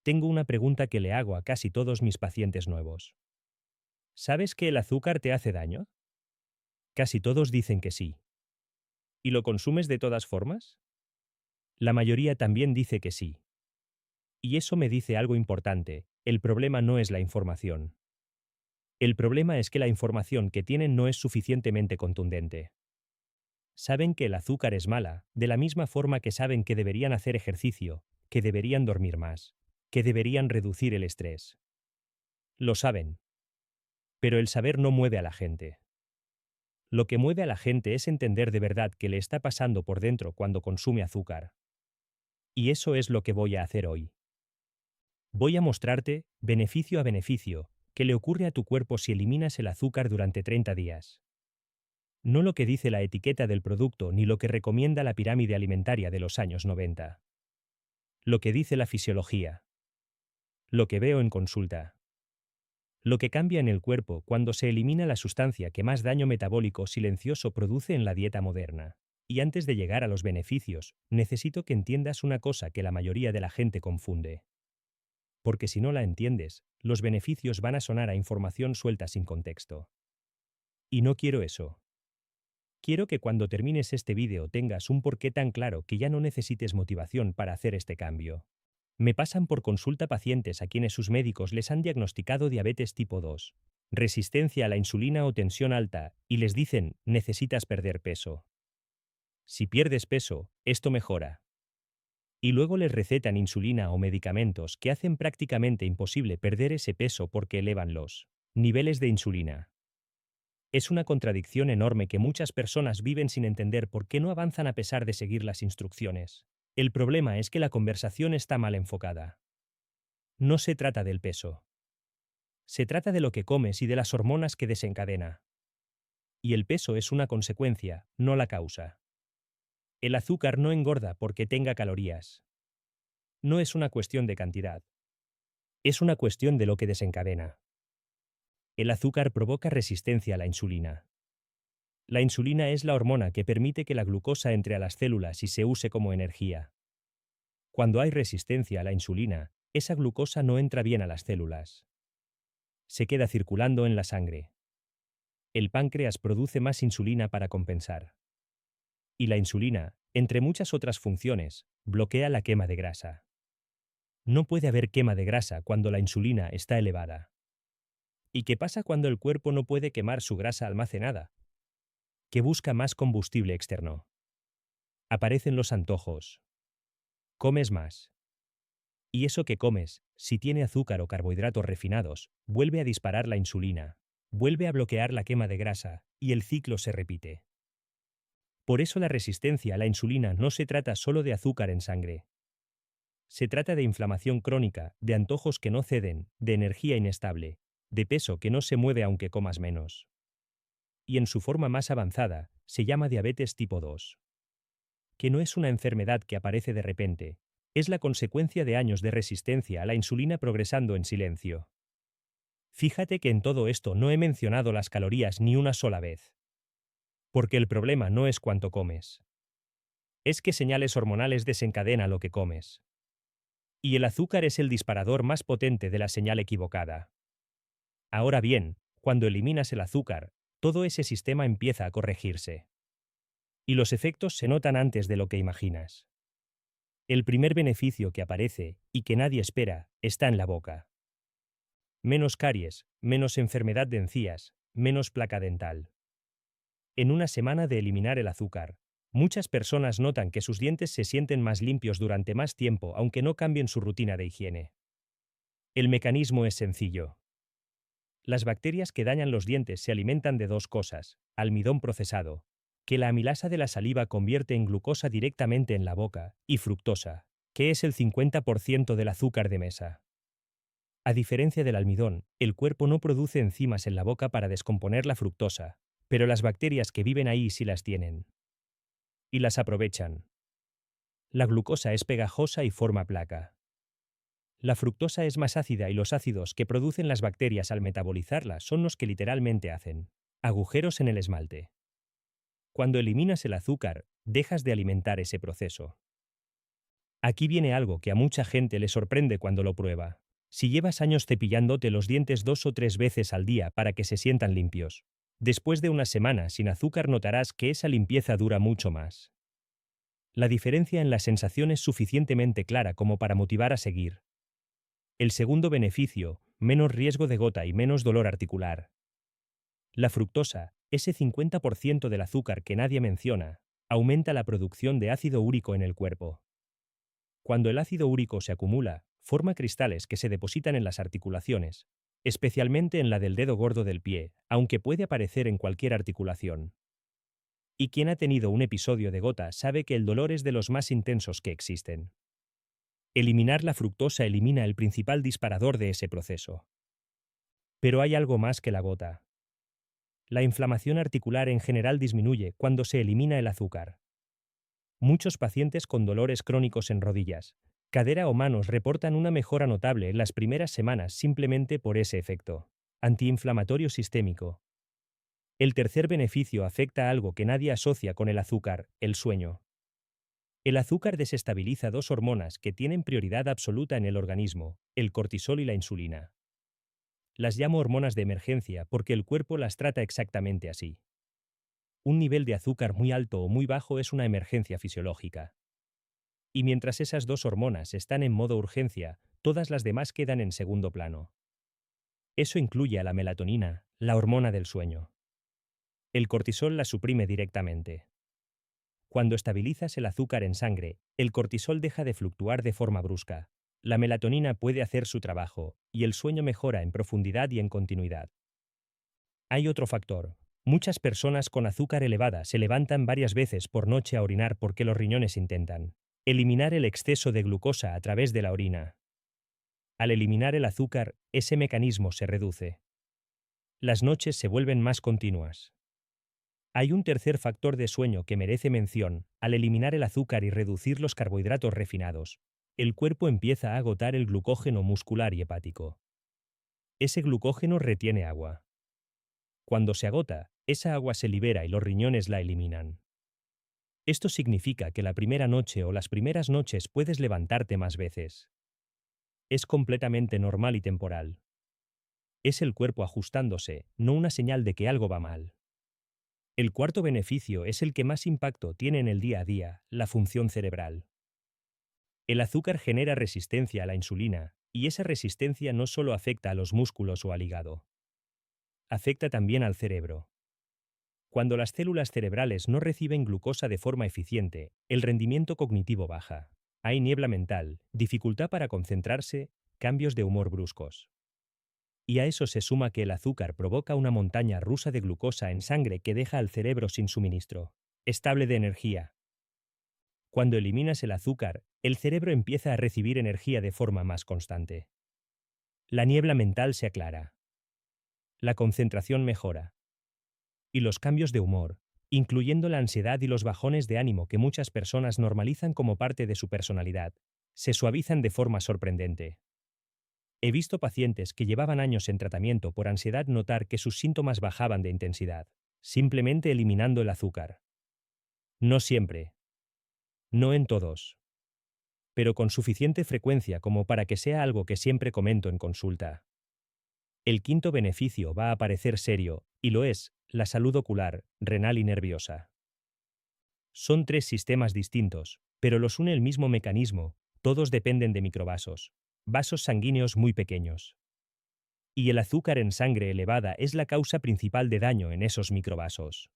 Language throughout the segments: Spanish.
Tengo una pregunta que le hago a casi todos mis pacientes nuevos. ¿Sabes que el azúcar te hace daño? Casi todos dicen que sí. ¿Y lo consumes de todas formas? La mayoría también dice que sí. Y eso me dice algo importante: el problema no es la información. El problema es que la información que tienen no es suficientemente contundente. Saben que el azúcar es mala, de la misma forma que saben que deberían hacer ejercicio, que deberían dormir más, que deberían reducir el estrés. Lo saben. Pero el saber no mueve a la gente. Lo que mueve a la gente es entender de verdad qué le está pasando por dentro cuando consume azúcar. Y eso es lo que voy a hacer hoy. Voy a mostrarte, beneficio a beneficio, qué le ocurre a tu cuerpo si eliminas el azúcar durante 30 días. No lo que dice la etiqueta del producto ni lo que recomienda la pirámide alimentaria de los años 90. Lo que dice la fisiología. Lo que veo en consulta. Lo que cambia en el cuerpo cuando se elimina la sustancia que más daño metabólico silencioso produce en la dieta moderna. Y antes de llegar a los beneficios, necesito que entiendas una cosa que la mayoría de la gente confunde. Porque si no la entiendes, los beneficios van a sonar a información suelta sin contexto. Y no quiero eso. Quiero que cuando termines este vídeo tengas un porqué tan claro que ya no necesites motivación para hacer este cambio. Me pasan por consulta pacientes a quienes sus médicos les han diagnosticado diabetes tipo 2, resistencia a la insulina o tensión alta, y les dicen: necesitas perder peso. Si pierdes peso, esto mejora. Y luego les recetan insulina o medicamentos que hacen prácticamente imposible perder ese peso porque elevan los niveles de insulina. Es una contradicción enorme que muchas personas viven sin entender por qué no avanzan a pesar de seguir las instrucciones. El problema es que la conversación está mal enfocada. No se trata del peso. Se trata de lo que comes y de las hormonas que desencadena. Y el peso es una consecuencia, no la causa. El azúcar no engorda porque tenga calorías. No es una cuestión de cantidad. Es una cuestión de lo que desencadena. El azúcar provoca resistencia a la insulina. La insulina es la hormona que permite que la glucosa entre a las células y se use como energía. Cuando hay resistencia a la insulina, esa glucosa no entra bien a las células. Se queda circulando en la sangre. El páncreas produce más insulina para compensar. Y la insulina, entre muchas otras funciones, bloquea la quema de grasa. No puede haber quema de grasa cuando la insulina está elevada. ¿Y qué pasa cuando el cuerpo no puede quemar su grasa almacenada? Que busca más combustible externo. Aparecen los antojos. Comes más. Y eso que comes, si tiene azúcar o carbohidratos refinados, vuelve a disparar la insulina, vuelve a bloquear la quema de grasa, y el ciclo se repite. Por eso la resistencia a la insulina no se trata solo de azúcar en sangre. Se trata de inflamación crónica, de antojos que no ceden, de energía inestable, de peso que no se mueve aunque comas menos. Y en su forma más avanzada, se llama diabetes tipo 2. Que no es una enfermedad que aparece de repente, es la consecuencia de años de resistencia a la insulina progresando en silencio. Fíjate que en todo esto no he mencionado las calorías ni una sola vez. Porque el problema no es cuánto comes. Es qué señales hormonales desencadena lo que comes. Y el azúcar es el disparador más potente de la señal equivocada. Ahora bien, cuando eliminas el azúcar, todo ese sistema empieza a corregirse. Y los efectos se notan antes de lo que imaginas. El primer beneficio que aparece, y que nadie espera, está en la boca. Menos caries, menos enfermedad de encías, menos placa dental. En una semana de eliminar el azúcar, muchas personas notan que sus dientes se sienten más limpios durante más tiempo aunque no cambien su rutina de higiene. El mecanismo es sencillo. Las bacterias que dañan los dientes se alimentan de dos cosas: almidón procesado, que la amilasa de la saliva convierte en glucosa directamente en la boca, y fructosa, que es el 50% del azúcar de mesa. A diferencia del almidón, el cuerpo no produce enzimas en la boca para descomponer la fructosa, pero las bacterias que viven ahí sí las tienen. Y las aprovechan. La glucosa es pegajosa y forma placa. La fructosa es más ácida y los ácidos que producen las bacterias al metabolizarla son los que literalmente hacen agujeros en el esmalte. Cuando eliminas el azúcar, dejas de alimentar ese proceso. Aquí viene algo que a mucha gente le sorprende cuando lo prueba. Si llevas años cepillándote los dientes 2 o 3 veces al día para que se sientan limpios, después de una semana sin azúcar notarás que esa limpieza dura mucho más. La diferencia en la sensación es suficientemente clara como para motivar a seguir. El segundo beneficio, menos riesgo de gota y menos dolor articular. La fructosa, ese 50% del azúcar que nadie menciona, aumenta la producción de ácido úrico en el cuerpo. Cuando el ácido úrico se acumula, forma cristales que se depositan en las articulaciones, especialmente en la del dedo gordo del pie, aunque puede aparecer en cualquier articulación. Y quien ha tenido un episodio de gota sabe que el dolor es de los más intensos que existen. Eliminar la fructosa elimina el principal disparador de ese proceso. Pero hay algo más que la gota. La inflamación articular en general disminuye cuando se elimina el azúcar. Muchos pacientes con dolores crónicos en rodillas, cadera o manos reportan una mejora notable en las primeras semanas simplemente por ese efecto antiinflamatorio sistémico. El tercer beneficio afecta a algo que nadie asocia con el azúcar, el sueño. El azúcar desestabiliza dos hormonas que tienen prioridad absoluta en el organismo, el cortisol y la insulina. Las llamo hormonas de emergencia porque el cuerpo las trata exactamente así. Un nivel de azúcar muy alto o muy bajo es una emergencia fisiológica. Y mientras esas dos hormonas están en modo urgencia, todas las demás quedan en segundo plano. Eso incluye a la melatonina, la hormona del sueño. El cortisol la suprime directamente. Cuando estabilizas el azúcar en sangre, el cortisol deja de fluctuar de forma brusca. La melatonina puede hacer su trabajo, y el sueño mejora en profundidad y en continuidad. Hay otro factor. Muchas personas con azúcar elevada se levantan varias veces por noche a orinar porque los riñones intentan eliminar el exceso de glucosa a través de la orina. Al eliminar el azúcar, ese mecanismo se reduce. Las noches se vuelven más continuas. Hay un tercer factor de sueño que merece mención. Al eliminar el azúcar y reducir los carbohidratos refinados, el cuerpo empieza a agotar el glucógeno muscular y hepático. Ese glucógeno retiene agua. Cuando se agota, esa agua se libera y los riñones la eliminan. Esto significa que la primera noche o las primeras noches puedes levantarte más veces. Es completamente normal y temporal. Es el cuerpo ajustándose, no una señal de que algo va mal. El cuarto beneficio es el que más impacto tiene en el día a día, la función cerebral. El azúcar genera resistencia a la insulina, y esa resistencia no solo afecta a los músculos o al hígado. Afecta también al cerebro. Cuando las células cerebrales no reciben glucosa de forma eficiente, el rendimiento cognitivo baja. Hay niebla mental, dificultad para concentrarse, cambios de humor bruscos. Y a eso se suma que el azúcar provoca una montaña rusa de glucosa en sangre que deja al cerebro sin suministro estable de energía. Cuando eliminas el azúcar, el cerebro empieza a recibir energía de forma más constante. La niebla mental se aclara. La concentración mejora. Y los cambios de humor, incluyendo la ansiedad y los bajones de ánimo que muchas personas normalizan como parte de su personalidad, se suavizan de forma sorprendente. He visto pacientes que llevaban años en tratamiento por ansiedad notar que sus síntomas bajaban de intensidad, simplemente eliminando el azúcar. No siempre. No en todos. Pero con suficiente frecuencia como para que sea algo que siempre comento en consulta. El quinto beneficio va a parecer serio, y lo es, la salud ocular, renal y nerviosa. Son tres sistemas distintos, pero los une el mismo mecanismo, todos dependen de microvasos, vasos sanguíneos muy pequeños. Y el azúcar en sangre elevada es la causa principal de daño en esos microvasos.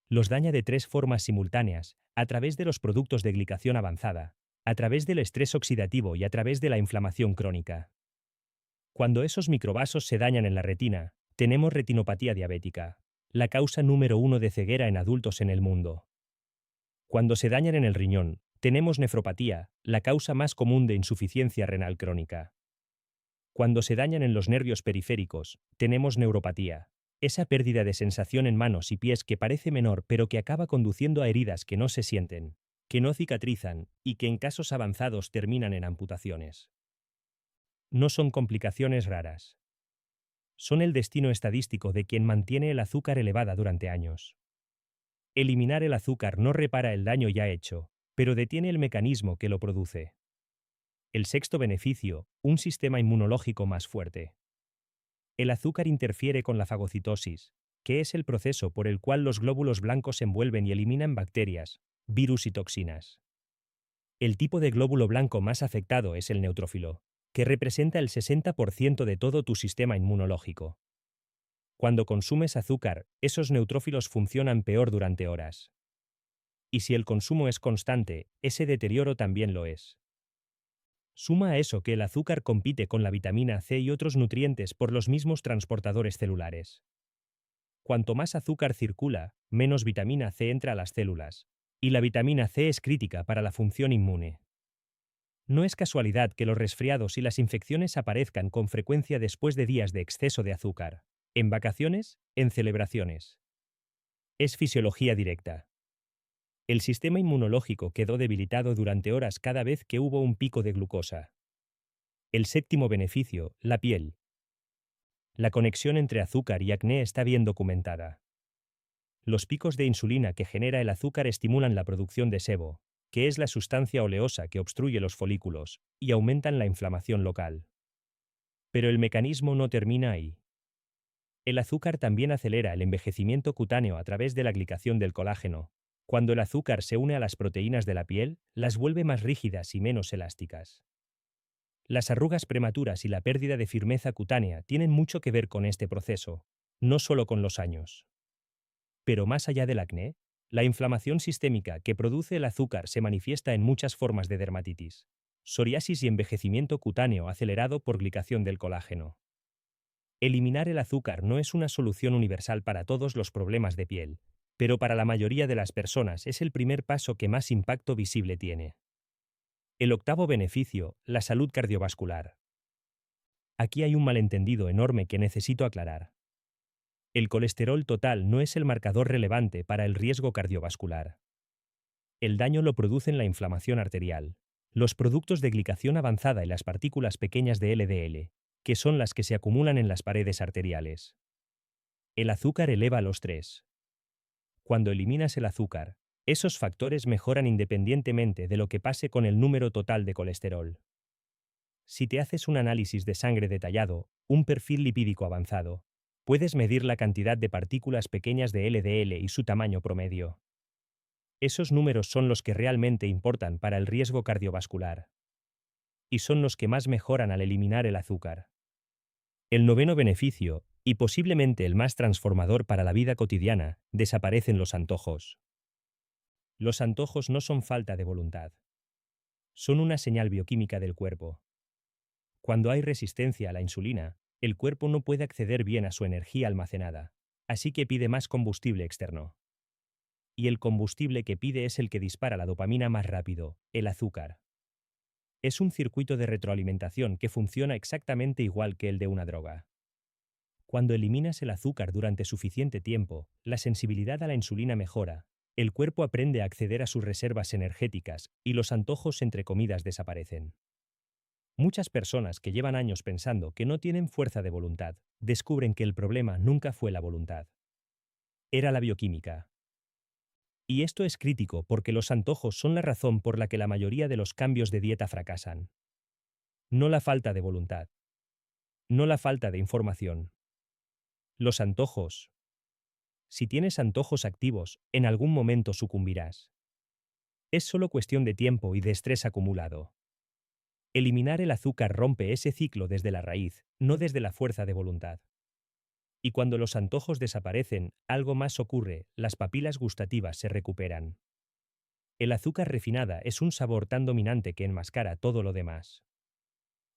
Los daña de tres formas simultáneas, a través de los productos de glicación avanzada, a través del estrés oxidativo y a través de la inflamación crónica. Cuando esos microvasos se dañan en la retina, tenemos retinopatía diabética, la causa número 1 de ceguera en adultos en el mundo. Cuando se dañan en el riñón, tenemos nefropatía, la causa más común de insuficiencia renal crónica. Cuando se dañan en los nervios periféricos, tenemos neuropatía, esa pérdida de sensación en manos y pies que parece menor pero que acaba conduciendo a heridas que no se sienten, que no cicatrizan y que en casos avanzados terminan en amputaciones. No son complicaciones raras. Son el destino estadístico de quien mantiene el azúcar elevada durante años. Eliminar el azúcar no repara el daño ya hecho, pero detiene el mecanismo que lo produce. El sexto beneficio, un sistema inmunológico más fuerte. El azúcar interfiere con la fagocitosis, que es el proceso por el cual los glóbulos blancos envuelven y eliminan bacterias, virus y toxinas. El tipo de glóbulo blanco más afectado es el neutrófilo, que representa el 60% de todo tu sistema inmunológico. Cuando consumes azúcar, esos neutrófilos funcionan peor durante horas. Y si el consumo es constante, ese deterioro también lo es. Suma a eso que el azúcar compite con la vitamina C y otros nutrientes por los mismos transportadores celulares. Cuanto más azúcar circula, menos vitamina C entra a las células, y la vitamina C es crítica para la función inmune. No es casualidad que los resfriados y las infecciones aparezcan con frecuencia después de días de exceso de azúcar, en vacaciones, en celebraciones. Es fisiología directa. El sistema inmunológico quedó debilitado durante horas cada vez que hubo un pico de glucosa. El séptimo beneficio, la piel. La conexión entre azúcar y acné está bien documentada. Los picos de insulina que genera el azúcar estimulan la producción de sebo, que es la sustancia oleosa que obstruye los folículos, y aumentan la inflamación local. Pero el mecanismo no termina ahí. El azúcar también acelera el envejecimiento cutáneo a través de la glicación del colágeno. Cuando el azúcar se une a las proteínas de la piel, las vuelve más rígidas y menos elásticas. Las arrugas prematuras y la pérdida de firmeza cutánea tienen mucho que ver con este proceso, no solo con los años. Pero más allá del acné, la inflamación sistémica que produce el azúcar se manifiesta en muchas formas de dermatitis, psoriasis y envejecimiento cutáneo acelerado por glicación del colágeno. Eliminar el azúcar no es una solución universal para todos los problemas de piel, pero para la mayoría de las personas es el primer paso que más impacto visible tiene. El octavo beneficio, la salud cardiovascular. Aquí hay un malentendido enorme que necesito aclarar. El colesterol total no es el marcador relevante para el riesgo cardiovascular. El daño lo producen la inflamación arterial, los productos de glicación avanzada y las partículas pequeñas de LDL, que son las que se acumulan en las paredes arteriales. El azúcar eleva los tres. Cuando eliminas el azúcar, esos factores mejoran independientemente de lo que pase con el número total de colesterol. Si te haces un análisis de sangre detallado, un perfil lipídico avanzado, puedes medir la cantidad de partículas pequeñas de LDL y su tamaño promedio. Esos números son los que realmente importan para el riesgo cardiovascular. Y son los que más mejoran al eliminar el azúcar. El noveno beneficio, y posiblemente el más transformador para la vida cotidiana, desaparecen los antojos. Los antojos no son falta de voluntad. Son una señal bioquímica del cuerpo. Cuando hay resistencia a la insulina, el cuerpo no puede acceder bien a su energía almacenada, así que pide más combustible externo. Y el combustible que pide es el que dispara la dopamina más rápido, el azúcar. Es un circuito de retroalimentación que funciona exactamente igual que el de una droga. Cuando eliminas el azúcar durante suficiente tiempo, la sensibilidad a la insulina mejora, el cuerpo aprende a acceder a sus reservas energéticas y los antojos entre comidas desaparecen. Muchas personas que llevan años pensando que no tienen fuerza de voluntad, descubren que el problema nunca fue la voluntad. Era la bioquímica. Y esto es crítico porque los antojos son la razón por la que la mayoría de los cambios de dieta fracasan. No la falta de voluntad. No la falta de información. Los antojos. Si tienes antojos activos, en algún momento sucumbirás. Es solo cuestión de tiempo y de estrés acumulado. Eliminar el azúcar rompe ese ciclo desde la raíz, no desde la fuerza de voluntad. Y cuando los antojos desaparecen, algo más ocurre, las papilas gustativas se recuperan. El azúcar refinada es un sabor tan dominante que enmascara todo lo demás.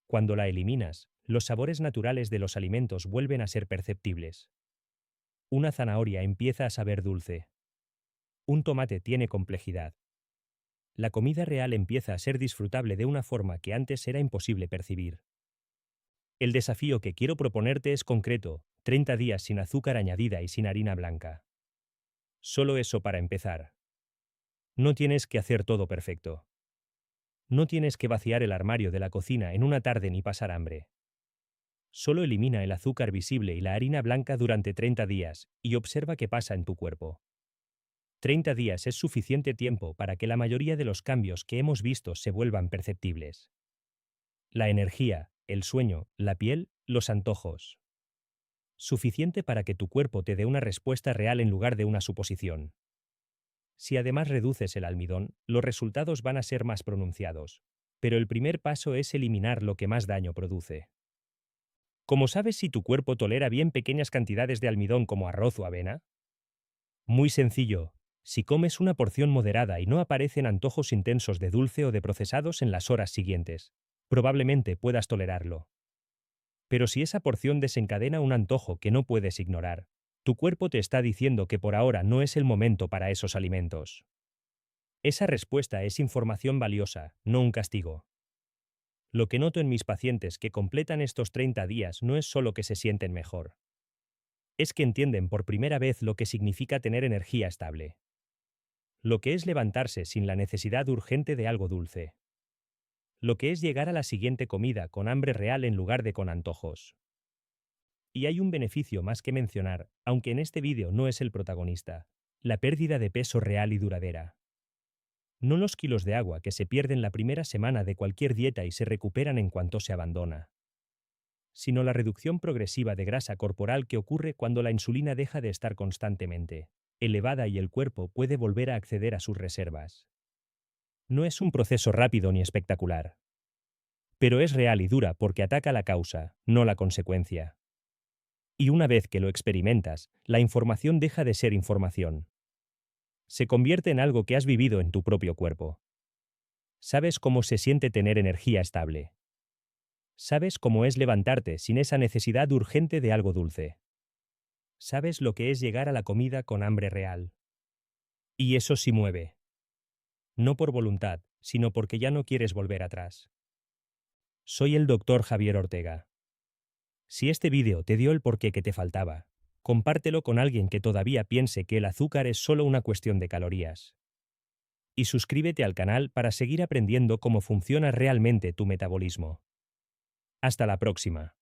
Cuando la eliminas, los sabores naturales de los alimentos vuelven a ser perceptibles. Una zanahoria empieza a saber dulce. Un tomate tiene complejidad. La comida real empieza a ser disfrutable de una forma que antes era imposible percibir. El desafío que quiero proponerte es concreto: 30 días sin azúcar añadida y sin harina blanca. Solo eso para empezar. No tienes que hacer todo perfecto. No tienes que vaciar el armario de la cocina en una tarde ni pasar hambre. Solo elimina el azúcar visible y la harina blanca durante 30 días y observa qué pasa en tu cuerpo. 30 días es suficiente tiempo para que la mayoría de los cambios que hemos visto se vuelvan perceptibles. La energía, el sueño, la piel, los antojos. Suficiente para que tu cuerpo te dé una respuesta real en lugar de una suposición. Si además reduces el almidón, los resultados van a ser más pronunciados. Pero el primer paso es eliminar lo que más daño produce. ¿Cómo sabes si tu cuerpo tolera bien pequeñas cantidades de almidón como arroz o avena? Muy sencillo. Si comes una porción moderada y no aparecen antojos intensos de dulce o de procesados en las horas siguientes, probablemente puedas tolerarlo. Pero si esa porción desencadena un antojo que no puedes ignorar, tu cuerpo te está diciendo que por ahora no es el momento para esos alimentos. Esa respuesta es información valiosa, no un castigo. Lo que noto en mis pacientes que completan estos 30 días no es solo que se sienten mejor. Es que entienden por primera vez lo que significa tener energía estable. Lo que es levantarse sin la necesidad urgente de algo dulce. Lo que es llegar a la siguiente comida con hambre real en lugar de con antojos. Y hay un beneficio más que mencionar, aunque en este vídeo no es el protagonista: la pérdida de peso real y duradera. No los kilos de agua que se pierden la primera semana de cualquier dieta y se recuperan en cuanto se abandona, sino la reducción progresiva de grasa corporal que ocurre cuando la insulina deja de estar constantemente elevada y el cuerpo puede volver a acceder a sus reservas. No es un proceso rápido ni espectacular, pero es real y dura porque ataca la causa, no la consecuencia. Y una vez que lo experimentas, la información deja de ser información. Se convierte en algo que has vivido en tu propio cuerpo. Sabes cómo se siente tener energía estable. Sabes cómo es levantarte sin esa necesidad urgente de algo dulce. Sabes lo que es llegar a la comida con hambre real. Y eso sí mueve. No por voluntad, sino porque ya no quieres volver atrás. Soy el Dr. Javier Ortega. Si este vídeo te dio el porqué que te faltaba, compártelo con alguien que todavía piense que el azúcar es solo una cuestión de calorías. Y suscríbete al canal para seguir aprendiendo cómo funciona realmente tu metabolismo. Hasta la próxima.